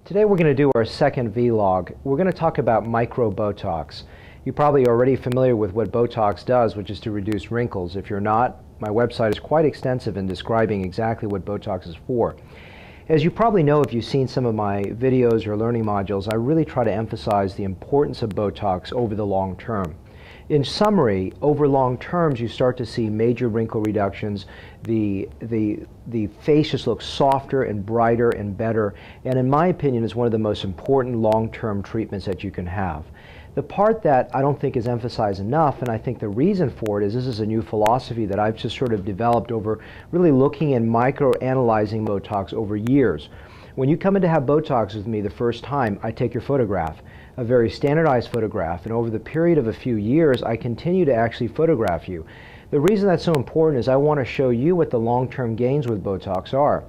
Today we're going to do our second vlog. We're going to talk about Micro Botox. You're probably already familiar with what Botox does, which is to reduce wrinkles. If you're not, my website is quite extensive in describing exactly what Botox is for. As you probably know, if you've seen some of my videos or learning modules, I really try to emphasize the importance of Botox over the long term. In summary, over long terms, you start to see major wrinkle reductions. The face just looks softer and brighter and better, and in my opinion is one of the most important long-term treatments that you can have. The part that I don't think is emphasized enough, and I think the reason for it is this is a new philosophy that I've just sort of developed over really looking and micro-analyzing Botox over years. When you come in to have Botox with me the first time, I take your photograph, a very standardized photograph, and over the period of a few years, I continue to actually photograph you. The reason that's so important is I want to show you what the long-term gains with Botox are.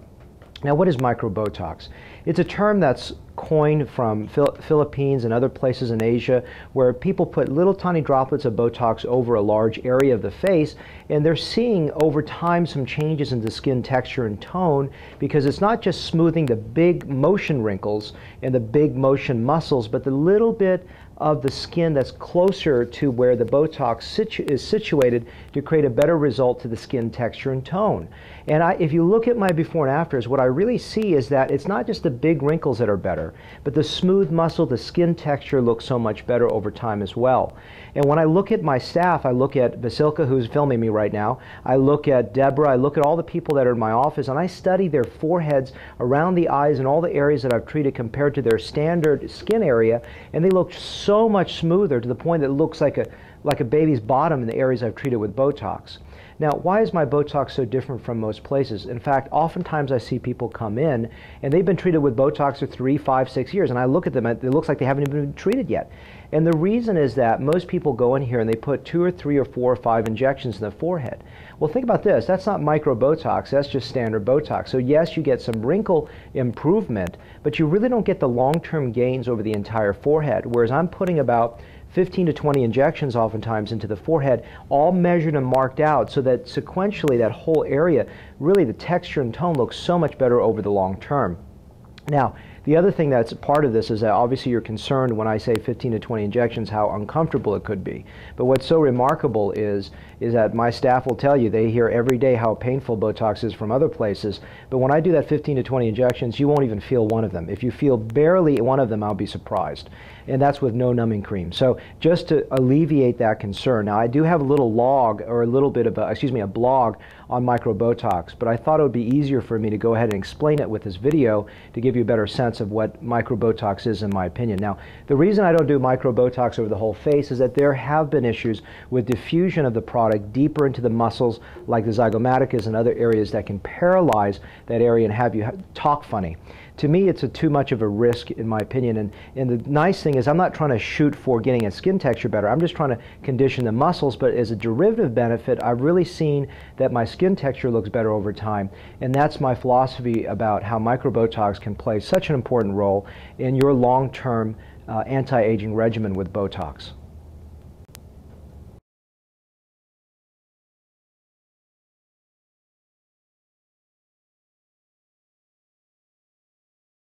Now, what is Micro Botox? It's a term that's coined from Philippines and other places in Asia where people put little tiny droplets of Botox over a large area of the face, and they're seeing over time some changes in the skin texture and tone because it's not just smoothing the big motion wrinkles and the big motion muscles, but the little bit of the skin that's closer to where the Botox is situated to create a better result to the skin texture and tone. And if you look at my before and afters, what I really see is that it's not just the big wrinkles that are better, but the smooth muscle, the skin texture looks so much better over time as well. And when I look at my staff, I look at Vasilka, who's filming me right now, I look at Deborah, I look at all the people that are in my office, and I study their foreheads around the eyes and all the areas that I've treated compared to their standard skin area, and they look so much smoother to the point that it looks like a baby's bottom in the areas I've treated with Botox. Now, why is my Botox so different from most places? In fact, oftentimes I see people come in and they've been treated with Botox for 3, 5, 6 years, and I look at them and it looks like they haven't even been treated yet. And the reason is that most people go in here and they put 2 or 3 or 4 or 5 injections in the forehead. Well, think about this. That's not Micro Botox. That's just standard Botox. So yes, you get some wrinkle improvement, but you really don't get the long-term gains over the entire forehead, whereas I'm putting about 15 to 20 injections oftentimes into the forehead, all measured and marked out so that sequentially that whole area, really the texture and tone looks so much better over the long term. Now, the other thing that's part of this is that obviously you're concerned when I say 15 to 20 injections how uncomfortable it could be. But what's so remarkable is that my staff will tell you they hear every day how painful Botox is from other places. But when I do that 15 to 20 injections, you won't even feel one of them. If you feel barely one of them, I'll be surprised. And that's with no numbing cream. So just to alleviate that concern. Now, I do have a little log or a little bit of a blog on Micro Botox, but I thought it would be easier for me to go ahead and explain it with this video to give you a better sense of what Micro Botox is in my opinion. Now, the reason I don't do Micro Botox over the whole face is that there have been issues with diffusion of the product deeper into the muscles like the zygomaticus and other areas that can paralyze that area and have you talk funny. To me, it's too much of a risk in my opinion, and the nice thing is I'm not trying to shoot for getting a skin texture better. I'm just trying to condition the muscles, but as a derivative benefit, I've really seen that my skin texture looks better over time, and that's my philosophy about how Micro Botox can play such an important role in your long-term anti-aging regimen with Botox.